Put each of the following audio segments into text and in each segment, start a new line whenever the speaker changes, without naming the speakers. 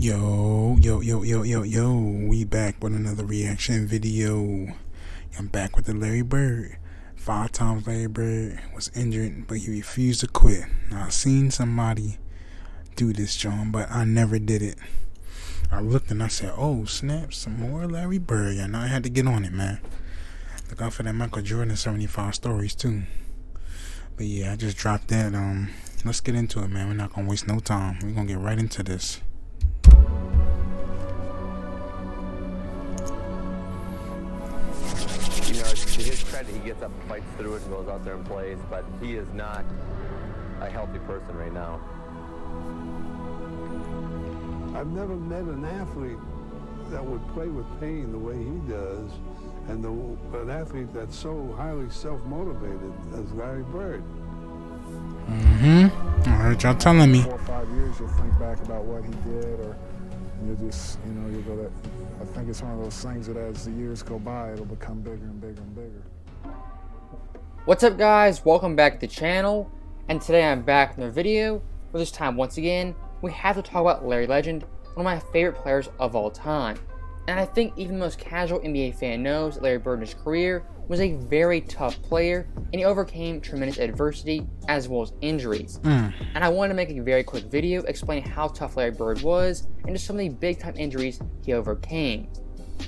Yo, we back with another reaction video. I'm back with the Larry Bird. 5 times Larry Bird was injured, but he refused to quit. Now, I've seen somebody do this, John, but I never did it. I looked and I said, oh, snap, some more Larry Bird. And I had to get on it, man. Look out for that Michael Jordan 75 stories, too. But yeah, I just dropped that. Let's get into it, man. We're not going to waste no time. We're going to get right into this.
You know, to his credit, he gets up, fights through it, and goes out there and plays, but he is not a healthy person right now.
I've never met an athlete that would play with pain the way he does, and an athlete that's so highly self-motivated as Larry Bird.
I heard y'all telling me.
4 or 5 years, you'll think back about what he did, or you'll just, you'll go that. I think it's one of those things that as the years go by, it'll become bigger and bigger and bigger.
What's up, guys? Welcome back to the channel, and today I'm back with another video. For this time, once again, we have to talk about Larry Legend, one of my favorite players of all time. And I think even the most casual NBA fan knows that Larry Bird in his career was a very tough player, and he overcame tremendous adversity as well as injuries. And I wanted to make a very quick video explaining how tough Larry Bird was and just some of the big time injuries he overcame.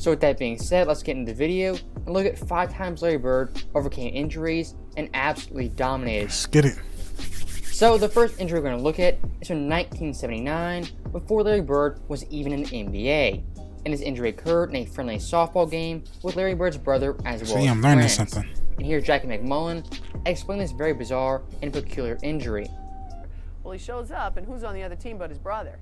So with that being said, let's get into the video and look at 5 times Larry Bird overcame injuries and absolutely dominated.
Let's get it.
So the first injury we're going to look at is from 1979, before Larry Bird was even in the NBA. And his injury occurred in a friendly softball game with Larry Bird's brother as well as
I'm learning
friends.
something.
And here's Jackie McMullen explain this very bizarre and peculiar injury.
Well, he shows up, and who's on the other team but his brother?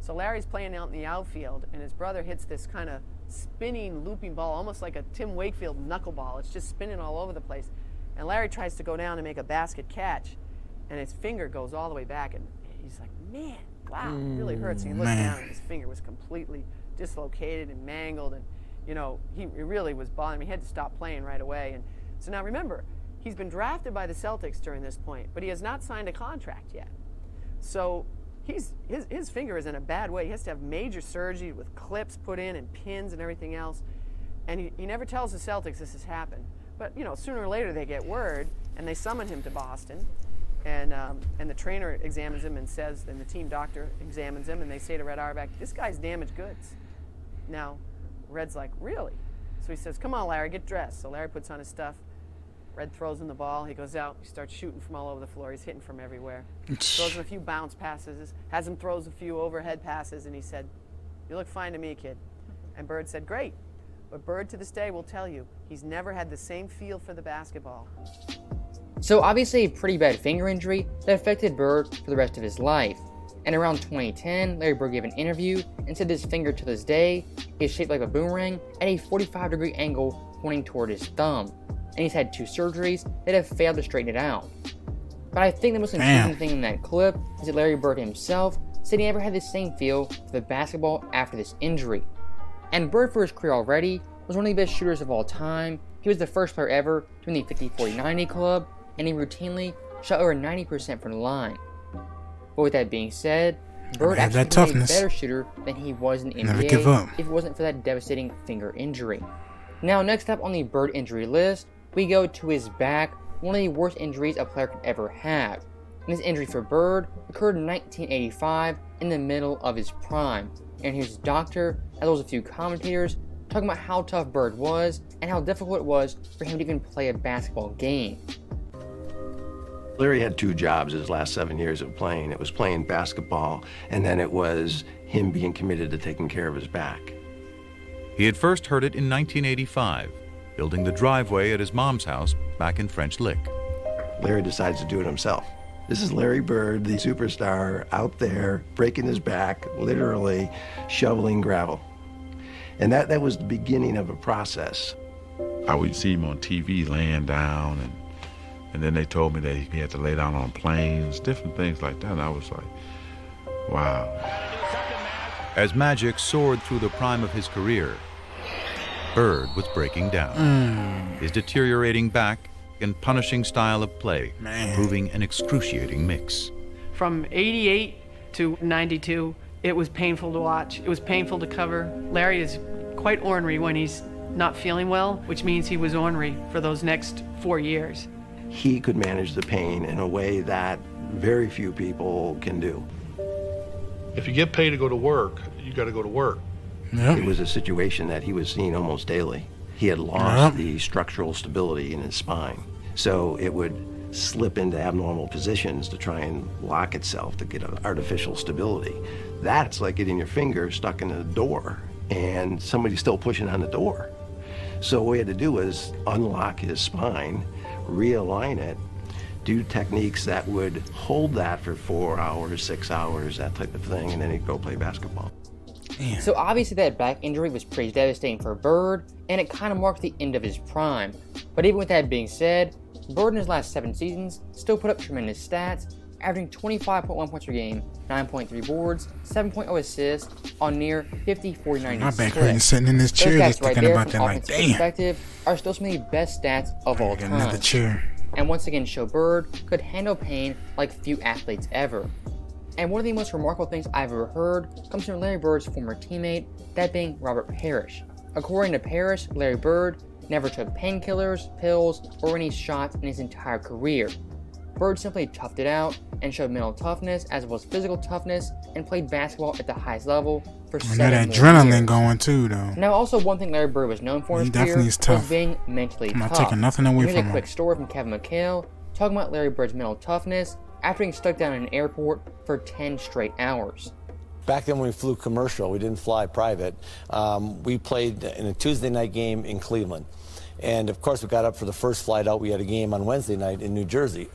So Larry's playing out in the outfield, and his brother hits this kind of spinning, looping ball, almost like a Tim Wakefield knuckleball. It's just spinning all over the place. And Larry tries to go down and make a basket catch, and his finger goes all the way back, and he's like, man, wow, it really hurts. And he looks down, and his finger was completely dislocated and mangled, and he really was bothering me. He had to stop playing right away. And so now remember, he's been drafted by the Celtics during this point, but he has not signed a contract yet. So his finger is in a bad way. He has to have major surgery with clips put in and pins and everything else. And he never tells the Celtics this has happened. But sooner or later they get word, and they summon him to Boston. And the trainer examines him and says, and the team doctor examines him, and they say to Red Auerbach, this guy's damaged goods. Now, Red's like, really? So he says, come on, Larry, get dressed. So Larry puts on his stuff. Red throws him the ball. He goes out. He starts shooting from all over the floor. He's hitting from everywhere. Throws him a few bounce passes, has him throws a few overhead passes, and he said, you look fine to me, kid. And Bird said, great. But Bird to this day will tell you, he's never had the same feel for the basketball.
So obviously a pretty bad finger injury that affected Bird for the rest of his life. And around 2010, Larry Bird gave an interview and said his finger to this day is shaped like a boomerang at a 45-degree angle pointing toward his thumb. And he's had 2 surgeries that have failed to straighten it out. But I think the most intriguing thing in that clip is that Larry Bird himself said he never had the same feel for the basketball after this injury. And Bird, for his career already, was one of the best shooters of all time. He was the first player ever to win the 50-40-90 club, and he routinely shot over 90% from the line. But with that being said, Bird actually was a better shooter than he was in the NBA if it wasn't for that devastating finger injury. Now, next up on the Bird injury list, we go to his back, one of the worst injuries a player could ever have. And this injury for Bird occurred in 1985 in the middle of his prime. And here's his doctor, as well as a few commentators, talking about how tough Bird was and how difficult it was for him to even play a basketball game.
Larry had 2 jobs his last 7 years of playing. It was playing basketball, and then it was him being committed to taking care of his back.
He had first heard it in 1985, building the driveway at his mom's house back in French Lick.
Larry decides to do it himself. This is Larry Bird, the superstar, out there breaking his back, literally shoveling gravel. And that was the beginning of a process.
I would see him on TV laying down, and then they told me that he had to lay down on planes, different things like that. And I was like, wow.
As magic soared through the prime of his career, Bird was breaking down. His deteriorating back and punishing style of play proving an excruciating mix.
From 88 to 92, It was painful to watch. It was painful to cover. Larry is quite ornery when he's not feeling well, which means he was ornery for those next 4 years.
He could manage the pain in a way that very few people can do.
If you get paid to go to work, you got to go to work.
It was a situation that he was seeing almost daily. He had lost the structural stability in his spine. So it would slip into abnormal positions to try and lock itself to get an artificial stability. That's like getting your finger stuck in a door and somebody's still pushing on the door. So what we had to do was unlock his spine, realign it, do techniques that would hold that for 4 hours, 6 hours, that type of thing, and then he'd go play basketball.
Damn.
So obviously that back injury was pretty devastating for Bird, and it kind of marked the end of his prime. But even with that being said, Bird in his last 7 seasons still put up tremendous stats, averaging 25.1 points per game, 9.3 boards, 7.0 assists on near 50-49
My back
split.
hurting sitting in this chair just
Those stats right
thinking
there
about
from
that like,
offensive
damn.
perspective are still some of the best stats of all
I got another
time.
chair.
And once again show Bird could handle pain like few athletes ever. And one of the most remarkable things I've ever heard comes from Larry Bird's former teammate, that being Robert Parrish. According to Parrish, Larry Bird never took painkillers, pills, or any shots in his entire career. Bird simply toughed it out and showed mental toughness as well as physical toughness and played basketball at the highest level for
I
7
know that
more
adrenaline
years.
going too, though.
Now, also one thing Larry Bird was known for in
He
his career
definitely is
was
tough.
being mentally
I'm not
tough.
taking nothing away
Here's
from
a
him.
quick story from Kevin McHale talking about Larry Bird's mental toughness after being stuck down in an airport for 10 straight hours.
Back then when we flew commercial, we didn't fly private, we played in a Tuesday night game in Cleveland. And of course we got up for the first flight out. We had a game on Wednesday night in New Jersey.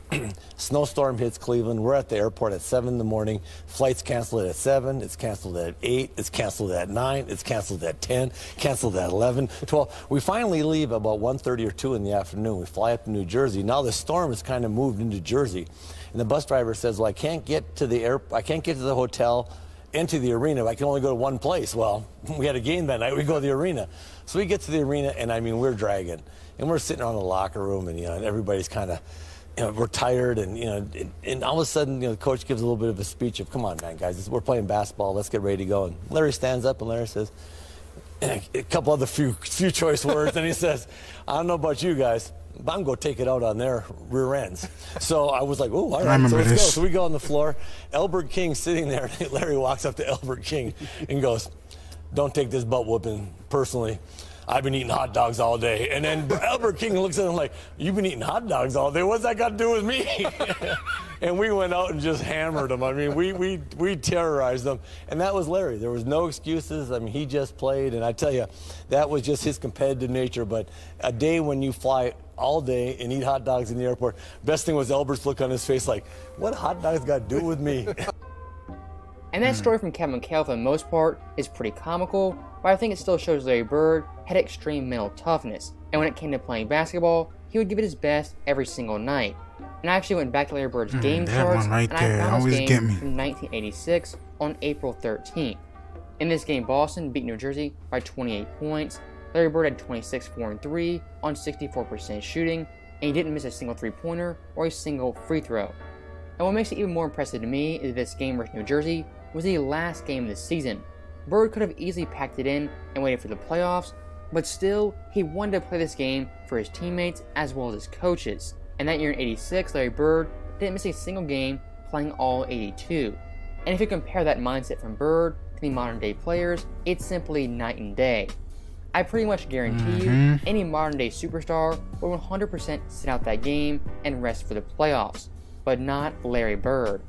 Snowstorm hits Cleveland. We're at the airport at 7 in the morning. Flight's canceled at 7, it's canceled at 8, it's canceled at 9, it's canceled at 10, canceled at 11, 12. We finally leave about 1:30 or 2 in the afternoon. We fly up to New Jersey. Now the storm has kind of moved into Jersey. And the bus driver says, well, I can't get to the hotel into the arena. I can only go to one place. Well, we had a game that night. We go to the arena. So we get to the arena, and I mean, we're dragging. And we're sitting around the locker room, and, and everybody's kind of, we're tired. And, and all of a sudden, the coach gives a little bit of a speech of, come on, man, guys, we're playing basketball. Let's get ready to go. And Larry stands up, and Larry says, a couple other few choice words, and he says, I don't know about you guys, but I'm going to take it out on their rear ends. So I was like, oh, all right, so let's go. So we go on the floor. Elbert King sitting there. Larry walks up to Elbert King and goes, don't take this butt whooping personally. I've been eating hot dogs all day. And then Albert King looks at him like, you've been eating hot dogs all day? What's that got to do with me? And we went out and just hammered him. I mean, we terrorized him. And that was Larry. There was no excuses. I mean, he just played. And I tell you, that was just his competitive nature. But a day when you fly all day and eat hot dogs in the airport, best thing was Albert's look on his face like, what hot dogs got to do with me?
And that story from Kevin McHale, for the most part, is pretty comical, but I think it still shows Larry Bird had extreme mental toughness, and when it came to playing basketball, he would give it his best every single night. And I actually went back to Larry Bird's game charts,
right
and
there.
I found this
Always
game
get me.
from 1986 on April 13th. In this game, Boston beat New Jersey by 28 points. Larry Bird had 26, 4, and 3 on 64% shooting, and he didn't miss a single three-pointer or a single free throw. And what makes it even more impressive to me is this game versus New Jersey was the last game of the season. Bird could have easily packed it in and waited for the playoffs, but still, he wanted to play this game for his teammates as well as his coaches. And that year in '86, Larry Bird didn't miss a single game, playing all 82. And if you compare that mindset from Bird to the modern day players, it's simply night and day. I pretty much guarantee you, any modern day superstar will 100% sit out that game and rest for the playoffs, but not Larry Bird.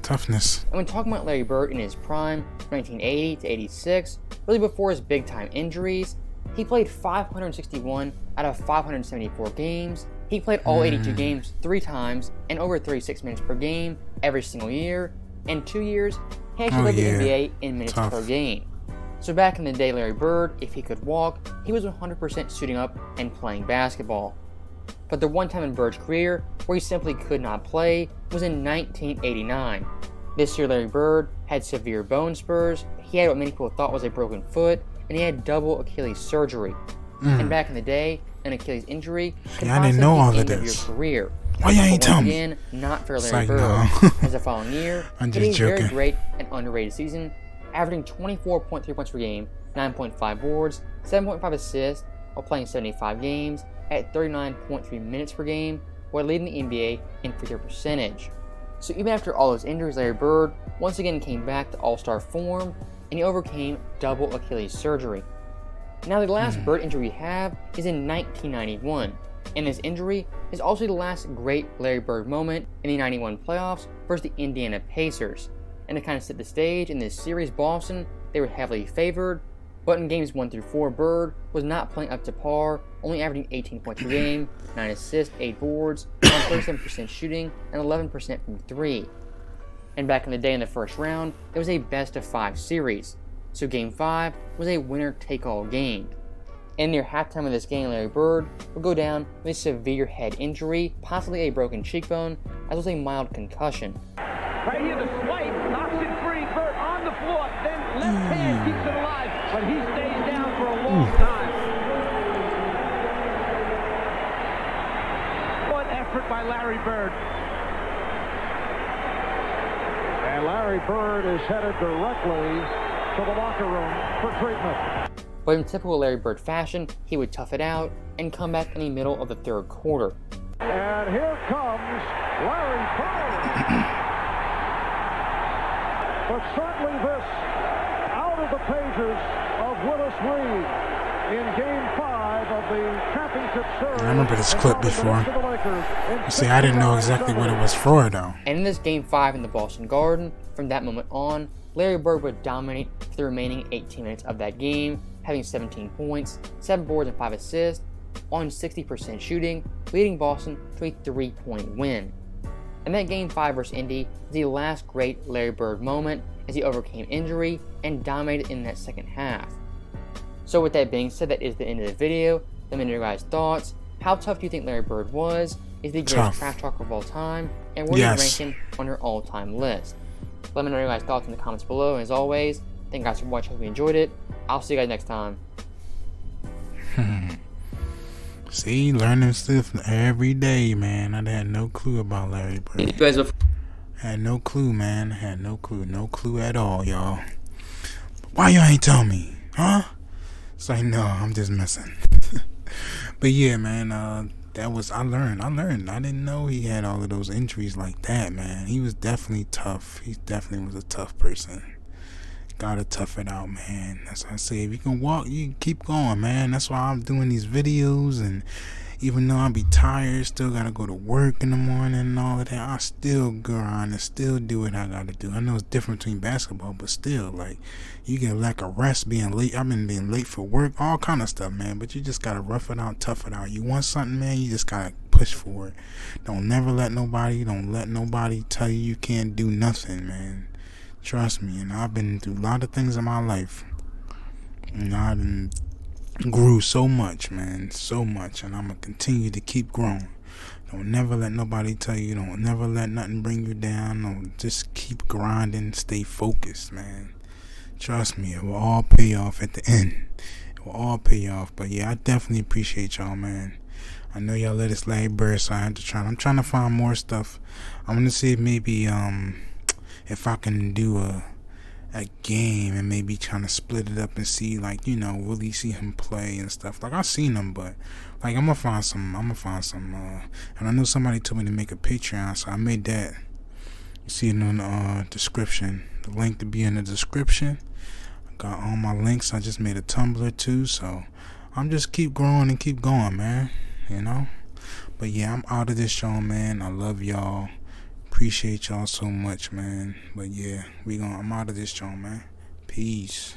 Toughness.
And when talking about Larry Bird in his prime, 1980 to 86, really before his big-time injuries, he played 561 out of 574 games. He played all 82 games 3 times and over 36 minutes per game every single year. In 2 years, he actually led the NBA in minutes per game. So back in the day, Larry Bird, if he could walk, he was 100% suiting up and playing basketball. But the one time in Bird's career where he simply could not play was in 1989. This year, Larry Bird had severe bone spurs, he had what many people thought was a broken foot, and he had double Achilles surgery. And back in the day, an Achilles injury could
I didn't know all of
end of
this.
your career.
Why you ain't tell me?
Again, not for
It's
Larry
like,
Bird.
no.
As the following year,
I'm
he had
just
a very
joking.
great and underrated season averaging 24.3 points per game, 9.5 boards, 7.5 assists, while playing 75 games at 39.3 minutes per game, while leading the NBA in free throw percentage. So even after all those injuries, Larry Bird once again came back to all-star form, and he overcame double Achilles surgery. Now the last Bird injury we have is in 1991, and this injury is also the last great Larry Bird moment in the 91 playoffs versus the Indiana Pacers. And to kind of set the stage, in this series, Boston, they were heavily favored, but in games 1 through 4, Bird was not playing up to par, only averaging 18 points per game, 9 assists, 8 boards, on 37% shooting, and 11% from 3. And back in the day in the first round, it was a best-of-5 series, so Game 5 was a winner-take-all game. And near halftime of this game, Larry Bird would go down with a severe head injury, possibly a broken cheekbone, as well as a mild concussion.
Right here, the swipe knocks it free. Bird on the floor, then left hand keeps it alive, but he stays down for a long time. What effort by Larry Bird.
And Larry Bird is headed directly to the locker room for treatment.
But in typical Larry Bird fashion, he would tough it out and come back in the middle of the third quarter.
And here comes Larry Bird. But certainly this out of the pages of Willis Reed in Game 5 of the championship series.
I remember this clip before. You see, I didn't know exactly what it was for, though.
And in this Game 5 in the Boston Garden, from that moment on, Larry Bird would dominate for the remaining 18 minutes of that game, having 17 points, 7 boards, and 5 assists, on 60% shooting, leading Boston to a 3-point win. And that Game 5 versus Indy is the last great Larry Bird moment as he overcame injury and dominated in that second half. So with that being said, that is the end of the video. Let me know your guys' thoughts. How tough do you think Larry Bird was? Is he the greatest trash talker of all time? And where do you rank him on your all-time list? Let me know your guys' thoughts in the comments below. And as always, thank you guys for watching. Hope you enjoyed it. I'll see you guys next time.
See, learning stuff every day, man. I had no clue about Larry Bird.
You guys
had no clue, man. Had no clue at all, y'all. Why y'all ain't tell me, huh? It's like, no, I'm just messing. But yeah, man, that was, I learned. I didn't know he had all of those injuries like that, man. He was definitely tough. He definitely was a tough person. Gotta tough it out, man. That's why I say, if you can walk, you can keep going, man. That's why I'm doing these videos, and even though I be tired, still gotta go to work in the morning and all of that, I still grind and still do what I gotta do. I know it's different between basketball, but still, like, you get lack of rest, being late. I've been being late for work, all kind of stuff, man. But you just gotta rough it out, tough it out. You want something, man, you just gotta push for it. Don't let nobody tell you you can't do nothing, man. Trust me, and I've been through a lot of things in my life, and I grew so much, man, so much, and I'm gonna continue to keep growing. Don't never let nobody tell you. Don't never let nothing bring you down. Don't just keep grinding. Stay focused, man. Trust me, it will all pay off at the end. It will all pay off. But yeah, I definitely appreciate y'all, man. I know y'all let us Larry Bird, so I'm trying to find more stuff. I'm gonna see if maybe if I can do a game and maybe trying to split it up and see, like, you know, really see him play and stuff. Like, I've seen him, but like, I'm gonna find some and I know somebody told me to make a Patreon, so I made that. You see it in the description, the link to be in the description. I got all my links. I just made a Tumblr too, so I'm just keep growing and keep going, man, you know. But yeah, I'm out of this show, man. I love y'all. Appreciate y'all so much, man. But yeah, I'm out of this show, man. Peace.